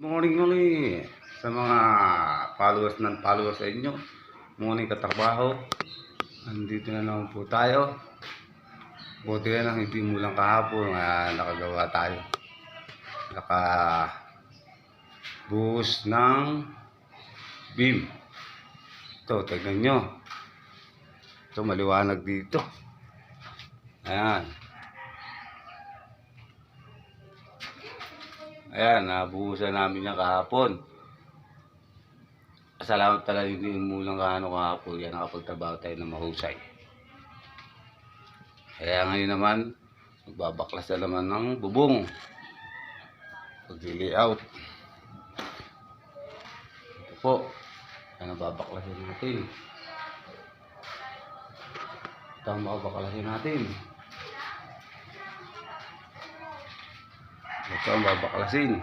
Morning ulit sa mga followers sa inyo. Morning katrabaho. Andito na naman po tayo. Buti na lang hindi mo lang kahapon nakagawa tayo. Nakabuhos ng beam. Ito, tignan nyo. Ito, maliwanag dito. Ayan. Ayan, nabuhusan namin yan kahapon. Salamat talaga hindi umulang kahapon. Yan, nakapagtrabaho tayo ng mahusay. Kaya ngayon naman, magbabaklas na naman ng bubong. Pag-layout. Ito po. Yan ang babaklasin natin. Ito ang babaklasin natin. Ito ang babaklasin.